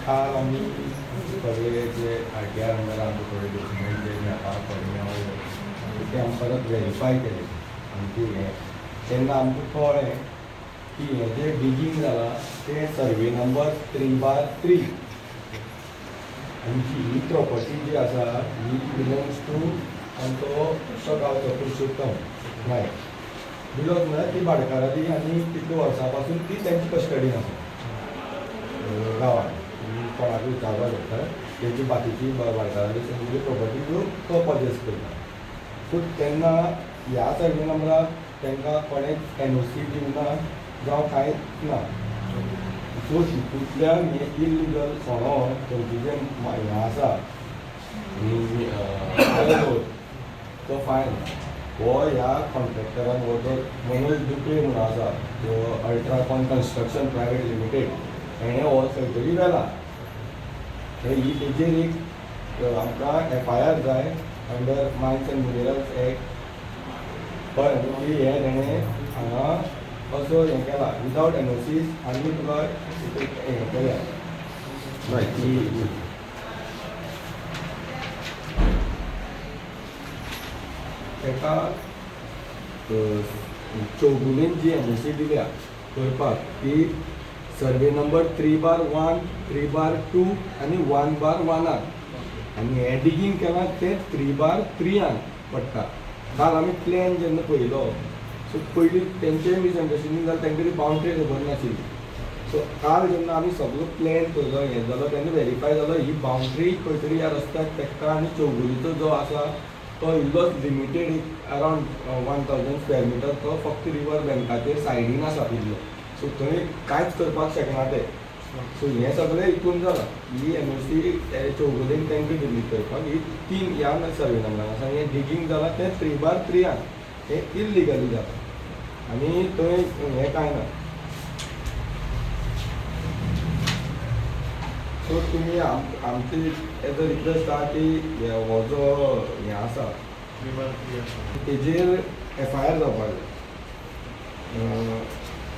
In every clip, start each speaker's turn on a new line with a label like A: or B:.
A: काल आम्ही सगळे जे ITR अंडर आमचे थोडे डॉक्युमेंट जे मेळपाक पडले ते आमी परत व्हेरीफाय केले आमचे हे तेन्ना आमकां कळ्ळें की हें जें डिगींग जालां तें सर्वे नंबर 3/3 आमची ही प्रॉपर्टी जी आसा ही बिलोंग्स टू आमचो गांवचो पुरुशोत्तम नायक. बिलोंग म्हळ्यार ती भाडकाराली आनी कितल्या वर्सां पासून ती तेंची कस्टडीन आसा गांवांत. कोणाकूय जागा घेता तेंची बाकीची भाडकाराली सगळी प्रॉपर्टी तो पर्चेस करता. सो तेन्ना ह्या सर्वे नंबराक तांकां कोणेच NOC दिवना जावं कांयच ना. सो हितूंतल्यान हें इलिगल सोणो तेंचे जें हें आसा तो फायन हो ह्या कॉन्ट्रॅक्टरान हो जो मनोज दुपे म्हणून आसा जो अल्ट्राकॉन कन्स्ट्रक्शन प्रायवेट लिमिटेड हेणें हो खंय तरी व्हेला. ही तेजेर एक आमकां FIR जाय under mines end minerals act. कळ्ळें न्हू की हें तेणें हांगा असो हें केला विदावट NOCs आनी तुका हें केल्या ताका चौगुलेन जी NOC दिल्या करपाक ती सर्वे नंबर 3/1, 3/2 आनी 1/1 आनी हें डिगींग केलां तें 3/3 पडटा. काल आमी प्लॅन जेन्ना पळयलो सो पयलीं तेंचें मिसअंडरस्टँडींग जालें तेंकां ती बावंड्री खबर नाशिल्ली. सो काल जेन्ना आमी सगळो प्लॅन पळयलो हें जालो तेन्ना व्हेरीफाय जालो ही बावंड्री खंय तरी ह्या रस्त्याक तेका आनी चौगुलीचो जो आसा तो इल्लोच लिमिटेड एक अरावंड 1000 स्क्वेअर मिटर तो फक्त रिवर बँकाचेर सायडीन आसा इल्लो. सो थंय कांयच करपाक शकना ते. सो हें सगळें हितून जालां ही NOC चौगुलेन तांकां दिल्ली करपाक ही 3 ह्या सर्वे नंबरान आसा. हें डिगींग जालां तें 3/3 हें इल्लिगली जाता आनी थंय हें कांय ना. सो तुमी आमची एज अ रिक्वेस्ट आहा की हो जो हें आसा तेजेर FIR जावपाक जाय.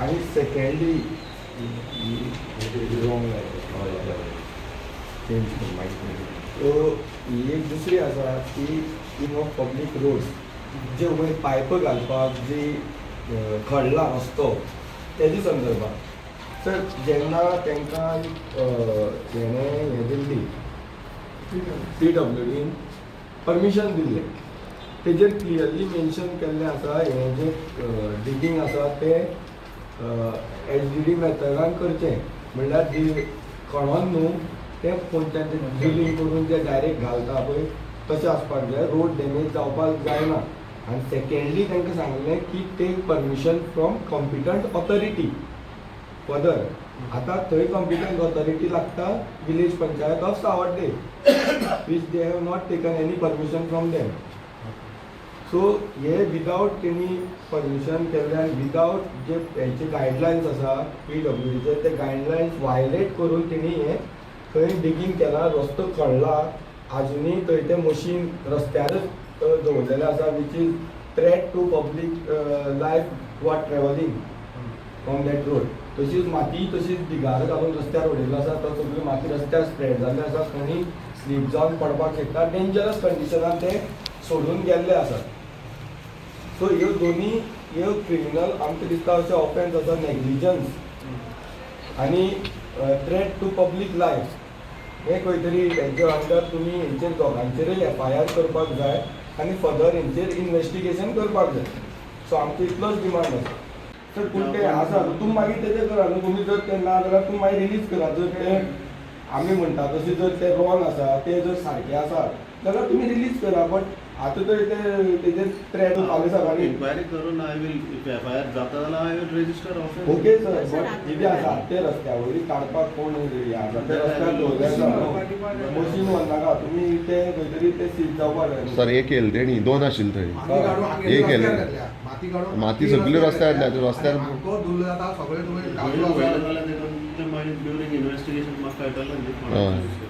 A: आनी सेकेंडली चेंज सो ही एक दुसरी आसा की इन ऑफ पब्लीक रोड्स जे वयर पायप घालपाक जी खडला रस्तो तेजे संदर्भात सर जेन्ना तांकां हें दिल्ली PWDन परमिशन दिल्लें तेजेर क्लियरली मेन्शन केल्लें आसा हें जें डिगींग आसा तें HDD मेथडान करचें. म्हणल्यार खणोन न्हू तें तेंचें ड्रिलींग करून जें डायरेक्ट घालता पळय तशें आसपाक जाय. रोड डॅमेज जावपाक जायना. आनी सेकेंडली तांकां सांगलें की take permission from competent authority further. आतां थंय कॉम्पिटंट ऑथॉरिटी लागता village panchayat of Savadde which they have not taken any permission from them. So हे विदावट तेणी परमिशन केल्ले आनी विदावट जे हेंचे गायडलायन्स आसा PWDचे ते गायडलायन्स वायलेट करून तेणी हें थंय डिगींग केलां. रस्तो खणला आजुनूय थंय तें मशीन रस्त्यारच दवरलेलें आसा which is threat to public life वा ट्रॅवलिंग फ्रॉम दॅट रोड. तशीच माती तशीच भिगार घालून रस्त्यार उडयल्लो आसा. तो सगळी माती रस्त्यार स्प्रेड जाल्ले आसा. कोणी स्लीप जावन पडपाक शकता. डेंजरस कंडिशनान ते सोडून गेल्ले आसा. सो ह्यो दोनी ह्यो क्रिमिनल आमकां दिसता अशे ऑफेन्स आसा नेग्लिजन्स आनी थ्रेट टू पब्लीक लायफ. हें खंय तरी हेंचे अंडर तुमी हेंचेर दोगांचेरय FIR करपाक जाय आनी फर्दर हेंचेर इन्वेस्टिगेशन करपाक जाय. सो आमचो इतलोच डिमांड आसा. सर पूण तें आसा तुमी मागीर तेजें करा न्हू. तुमी जर तें ना जाल्यार तुमी मागीर रिलीज करा. जर तें आमी म्हणटा तशें जर तें रॉंग आसा तें जर सारकें आसा जाल्यार तुमी रिलीज करा. बट आतां तर तेजेर थ्रेट फाल्यां सकाळीं
B: इन्क्वायरी करून आय विल FIR जाता जाल्यार I will register offence.
A: Okay sir. But कितें आसा ते रस्त्या वयली काडपाक कोण हें आसा ते रस्त्यार दवरले आसा मशीन व्हरनाका. तुमी ते खंय तरी ते सीज जावपाक जाय.
C: सर एक केलं तेणी 2 आशिल्ले थंय. एक केलें माती सगळी रस्त्यार रस्त्यार
B: ड्युरिंग इन्वेस्टिगेशन म्हाका कळटलें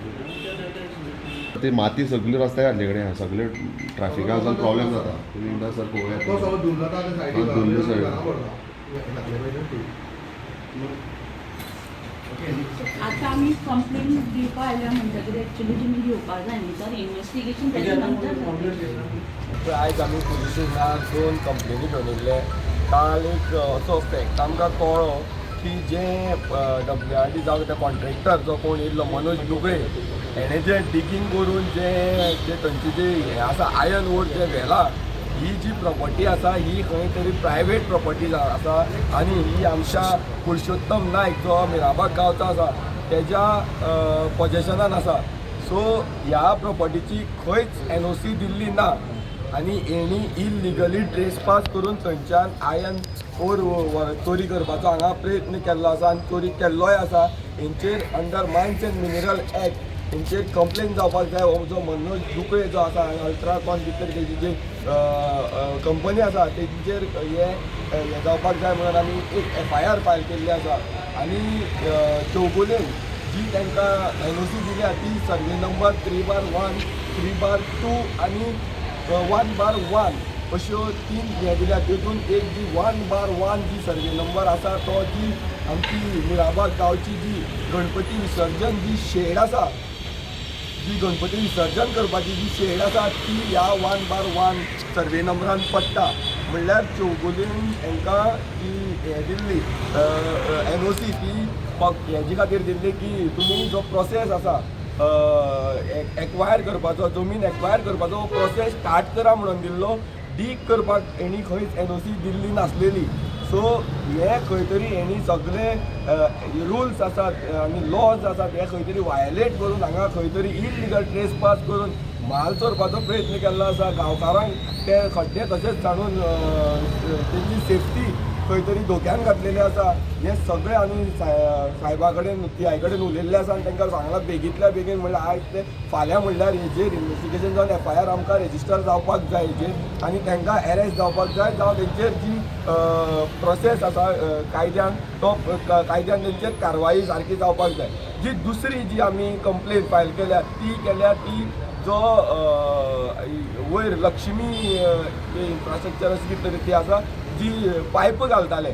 C: ती माती सगळी रस्त्यार घातले कडेन सगळे ट्रॅफिकाक जो प्रॉब्लेम जाता. तुमी एकदां सर पळोवया.
D: आता आम्ही कंप्लेंट दिवपा आयल्या म्हणटकीर एक्चुअली तुमी घेवपाक जाय न्ही सर इन्वेस्टिगेशन तेच्या नंतर
A: आयज आमी पुलीस स्टेशनार 2 कंप्लेनी घेवन येयले. काल एक असो फॅक्ट आमकां कळ्ळो की जे WRD जावं ते कॉन्ट्रॅक्टर जो कोण येयल्लो मनोज दुगळे हेणें जे डिगींग करून जे थंयचे जे हें आसा आयर्न ओर जे व्हेला, ही जी प्रॉपर्टी आसा ही खंय तरी प्रायवेट प्रॉपर्टी आसा आनी ही आमच्या पुरुषोत्तम नायक जो मिराबाग गांवचो आसा तेज्या पोजेशनान आसा. सो ह्या प्रॉपर्टीची खंयच NOC दिल्ली ना आनी हेणी इलिगली ट्रेसपास करून थंयच्यान आयर्न ओर चोरी करपाचो हांगा प्रयत्न केल्लो आसा आनी चोरी केल्लोय आसा. हेंचेर under mines and mineral act हेंचेर कंप्लेन जावपाक जाय. हो जो मनोज दुकळे जो आसा अल्ट्राकॉन भितर तेजी जी कंपनी आसा तेंचेर हे जावपाक जाय म्हणून आमी एक FIR फायल केल्ली आसा. आनी चौगुलेन जी तांकां NOC दिल्या ती सर्वे नंबर 3/1, 3/2 आनी 1/1 अश्यो 3 हे दिल्या. तितून एक जी 1/1 जी सर्वे नंबर आसा तो जी आमची मिराबाग गांवची जी गणपती विसर्जन जी शेड आसा, जी गणपती विसर्जन करपाची जी शेड आसा ती ह्या 1/1 सर्वे नंबरान पडटा. म्हणल्यार चौगुलेन हांकां ती हे दिल्ली NOC ती हेजे खातीर दिल्ली की तुमी जो प्रोसेस आसा एक्वायर करपाचो, जमीन एक्वायर करपाचो प्रोसेस स्टार्ट करा म्हणून दिल्लो. डीग करपाक हेणी खंयच NOC दिल्ली नासलेली. सो हे खंय तरी हेणी सगळे रुल्स आसात आनी लॉज आसात हे खंय तरी वायलेट करून हांगा खंय तरी इलिगल ट्रेसपास करून म्हाल चोरपाचो प्रयत्न केल्लो आसा. गांवकारांक ते खड्डे तशेंच जाणून तेंची सेफ्टी खंय तरी धोक्यान घातलेली आसा. हे सगळे आमी सायबा कडेन TI कडेन उलयल्ले आसा आनी तांकां सांगलां बेगींतल्या बेगीन म्हणल्यार आयज ते फाल्यां म्हणल्यार हेजेर इन्वेस्टिगेशन जावन FIR आमकां रेजिस्टर जावपाक जाय हेजेर आनी तांकां अरेस्ट जावपाक जाय जावं तेंचेर जी प्रोसेस आसा कायद्यान तो कायद्यान तेंचेर कारवाई सारकी जावपाक जाय. जी दुसरी जी आमी कंप्लेन फायल केल्या ती जो वयर लक्ष्मी इन्फ्रास्ट्रक्चर अशें कितें तरी ती आसा जी पायप घालताले,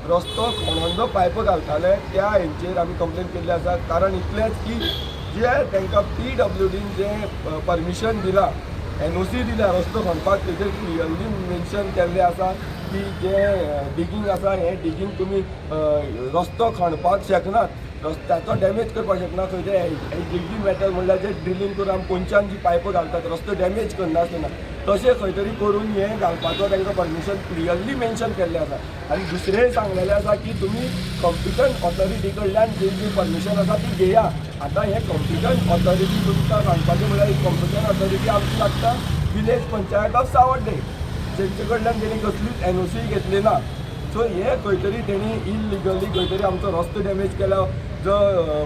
A: रस्तो खणून जो पायप घालताले त्या हेंचेर आमी कंप्लेन केल्ली आसा. कारण इतलेंच की जे तांकां PWDन जे परमिशन दिला, NOC दिल्या रस्तो खणपाक तेजेर क्लियरली मेन्शन केल्लें आसा की जे डिगींग आसा हें डिगींग तुमी रस्तो खणपाक शकनात, रस्त्याचो डॅमेज करपाक शकना. खंय ते डिगींग मेटल म्हणल्यार जे ड्रिलींग करून आमी पोंच्यान जी पायप घालतात रस्तो डॅमेज करनासतना तशें खंय तरी करून हें घालपाचो तांकां परमिशन क्लियरली मेन्शन केल्लें आसा. आनी दुसरें सांगलेलें आसा की तुमी कॉम्पिटंट ऑथॉरिटी कडल्यान जी परमिशन आसा ती घेया. आतां हें कॉम्पिटंट ऑथॉरिटी तुमकां सांगपाचें म्हळ्यार कॉम्पिटंट ऑथॉरिटी आमची लागता विलेज पंचायत ऑफ सावड्डे, जेंचे कडल्यान तेणी कसलीच NOC घेतली ना. सो हे खंय तरी तेणी इलिगली खंय तरी आमचो रस्तो डॅमेज केला. जो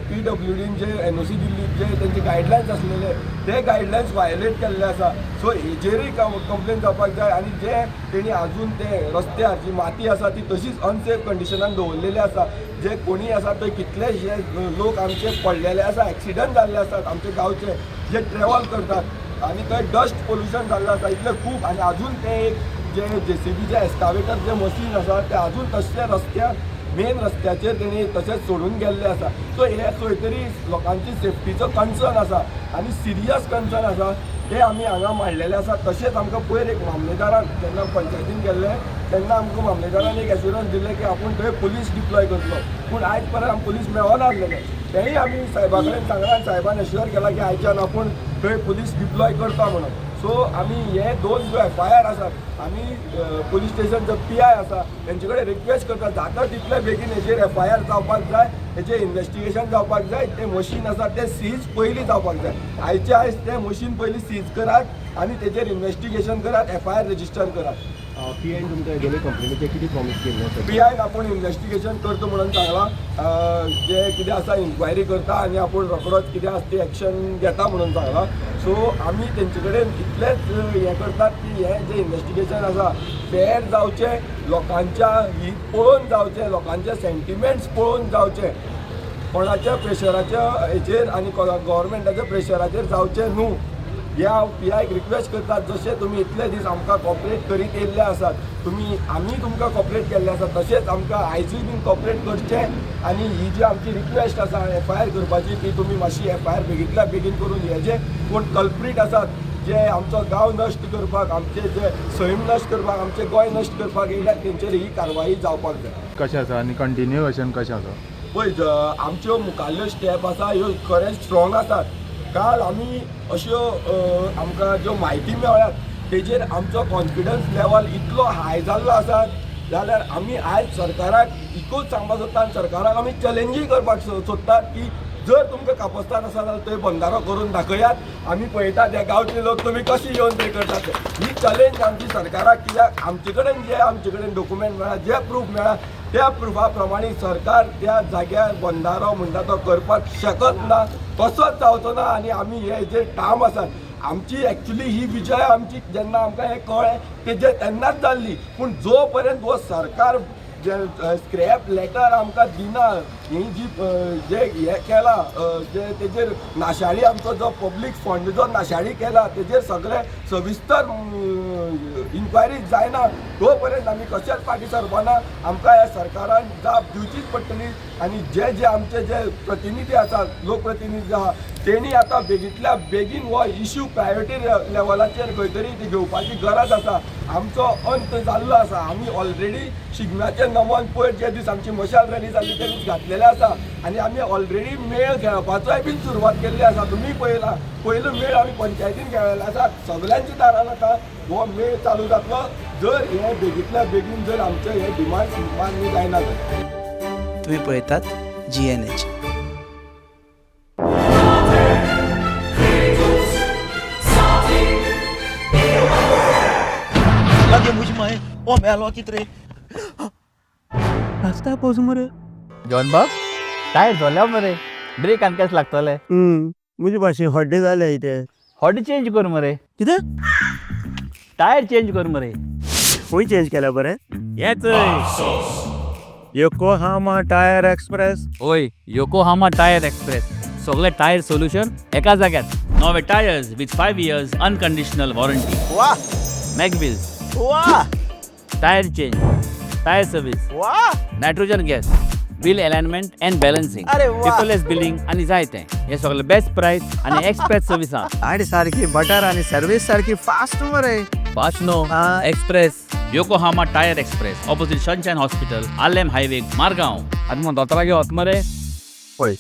A: PWDन जे NOC दिल्ली जे तेंचे गायडलायन्स आसलेले ते गायडलायन्स वायलेट केल्ले आसा. सो हेजेरूय कंप्लेन जावपाक जाय. आनी जे तेणी आजून ते रस्त्यार जी माती आसा ती तशीच अनसेफ कंडिशनान दवरलेली आसा. जे कोणी आसा थंय कितलेशे लोक आमचे पडलेले आसा, एक्सिडंट जाल्ले आसात आमचे गांवचे जे ट्रॅवल करतात आनी थंय डस्ट पोल्युशन जाल्लें आसा इतलें खूब. आनी आजून ते एक जे JCB जे एस्कावेटर जे मशीन आसा ते आजून तशे रस्त्यार मेन रस्त्याचेर तेणी तशेंच सोडून गेल्ले आसा. सो हे खंय तरी लोकांची सेफ्टीचो कन्सर्न आसा आनी सिरियस कन्सर्न आसा ते आमी हांगा मांडलेले आसा. तशेंच आमकां पयर एक मामलेदारान जेन्ना पंचायतीन गेल्ले तेन्ना आमकां मामलेदारान एक एश्युरन्स दिलें की आपूण थंय पुलीस डिप्लॉय करतलो. पूण आयज पर्यंत आमकां पुलीस मेळना आसलेले. तेंय आमी सायबा कडेन सांगलां आनी सायबान एश्युअर केला की आयच्यान आपूण थंय पुलीस डिप्लॉय करता म्हणून. सो आमी हे 2 जो FIR आसात आमी पुलीस स्टेशन जो PI आसा तेंचे कडेन रिक्वेस्ट करता जाता तितले बेगीन हेजेर FIR जावपाक जाय, हेजेर इन्वेस्टिगेशन जावपाक जाय. ते मशीन आसा ते सीज पयलीं जावपाक जाय. आयचे आयज ते मशीन पयलीं सीज करात आनी तेजेर इन्वेस्टिगेशन करात, FIR रेजिस्टर करात.
B: PI तुमकां हेजेर कंप्लेनीचे कितें प्रॉमिस केल्लें आसा?
A: PIन आपूण इन्वेस्टिगेशन करता म्हणून सांगलां. जे कितें आसा इन्क्वायरी करता आनी आपूण रोखडोच कितें आसा ती एक्शन घेता म्हणून सांगलां. सो आमी तेंचे कडेन इतलेंच हें करतात की हें जें इन्वेस्टिगेशन आसा फेर जावचें, लोकांच्या हित पळोवन जावचें, लोकांचे सेंटिमेंट्स पळोवन जावचें, कोणाच्या प्रेशराच्या हेचेर आनी गव्हर्मेंटाच्या प्रेशराचेर जावचें न्हू. हांव PIक रिक्वेस्ट करता, जशें तुमी इतले दीस आमकां कॉपरेट करीत येयल्ले आसात, आमी तुमकां कॉपरेट केल्ले आसा, तशेंच आमकां आयजूय बीन कॉपरेट करचें आनी ही जी आमची रिक्वेस्ट आसा FIR करपाची ती तुमी मातशी FIR बेगींतल्या बेगीन करून हे जे कोण कल्प्रीट आसात, जे आमचो गांव नश्ट करपाक, आमचे जे सैम नश्ट करपाक, आमचे गोंय नश्ट करपाक येयल्यात, तेंचेर ही कारवाई जावपाक जाय.
E: कशें आसा आनी कंटिन्युएशन कशें आसा?
A: पळय आमच्यो मुखाल्ल्यो स्टेप आसा ह्यो खरेंच स्ट्रॉंग आसात. काल आमी अश्यो आमकां ज्यो म्हायती मेळ्ळ्यात तेजेर आमचो कॉन्फिडन्स लेवल इतलो हाय जाल्लो आसा जाल्यार आमी आयज सरकाराक इकूच सांगपाक सोदता आनी सरकाराक आमी चॅलेंजूय करपाक सोदतात की जर तुमकां कापस्तान आसा जाल्यार थंय बंधारो करून दाखयात. आमी पळयतात हे गांवचे लोक तुमी कशी येवन ते करतात ते. ही चॅलेंज आमची सरकाराक, कित्याक आमचे कडेन डॉक्युमेंट मेळ्ळा, जे प्रूफ मेळ्ळा त्या प्रुफा प्रमाणे सरकार त्या जाग्यार बंधारो म्हणटा तो करपाक शकत ना, तसोच जावचो ना. आनी आमी हे जे ठाम आसात, आमची एक्चुली ही विजय आमची जेन्ना आमकां हें कळ्ळें तेजे तेन्नाच जाल्ली. पूण जो पर्यंत हो सरकार जे स्क्रॅप लेटर आमकां दिना, ही जी जे हे केला जे तेजेर नाशाडी आमचो जो पब्लीक फंड जो नाशाडी केला तेजेर सगळे सविस्तर इन्क्वायरी जायना तो पर्यंत आमी कशेंच फाटीं सरपाना. आमकां ह्या सरकारान जाप दिवचीच पडटली. आनी जे आमचे जे प्रतिनिधी आसात, लोकप्रतिनिधी आहा, तेणी आतां बेगींतल्या बेगीन हो इश्यू प्रायोरिटी लेवलाचेर खंय तरी ती घेवपाची गरज आसा. आमचो अंत जाल्लो आसा. आमी ऑलरेडी शिगम्याचे नमन पयर जे दीस आमची मशाल रॅली जाल्ली ते दीस घातलेले आसा आनी आमी ऑलरेडी मेळ खेळपाचोय बीन सुरवात केल्ली आसा. तुमी पळयला पयलो मेळ आमी पंचायतीन खेळ्ळेलो आसा. सगळ्यांच्या दारान आतां हो मेळ चालू जातलो जर हे बेगींतल्या बेगीन जर आमचे हे डिमांड मान्य जायना जाल्यार.
F: तुम्ही पळयतात GNH.
G: Lagi मुझ में ओ मेलो कितरे रास्ता पावस मरे
H: जॉन बाब टायर झाल्या मरे ब्रेक आनी केस लागतले
G: मुझे भाशे हड्डे जाले इथे
H: हॉडी चेंज कर मरे
G: कितें
H: टायर चेंज कर मरे
G: खंय चेंज केल्या बरें हेच योकोहामा टायर एक्सप्रेस
H: ओय योकोहामा टायर एक्सप्रेस सगळे टायर सोल्युशन एका जाग्यात नवे tyres with 5 years unconditional warranty
G: वाह
H: मॅगविल्स
G: वाह
H: टायर चेंज टायर सर्विस
G: वाह
H: nitrogen gas bill alignment and balancing
G: अरे वाह.
H: पेपरलेस बिलिंग आनी जायते हे सगळे बेस्ट प्राइस आनी एक्सप्रेस सर्विसा
F: आणि सारखी बटर आणि सर्व्हिस सारखी फास्ट मरे.
H: Fast no express Yokohama tyre express opposite Sunshine Hospital आलेम हायवे मारगांव आनी मग दोतोरा घेवत मरे
F: पळय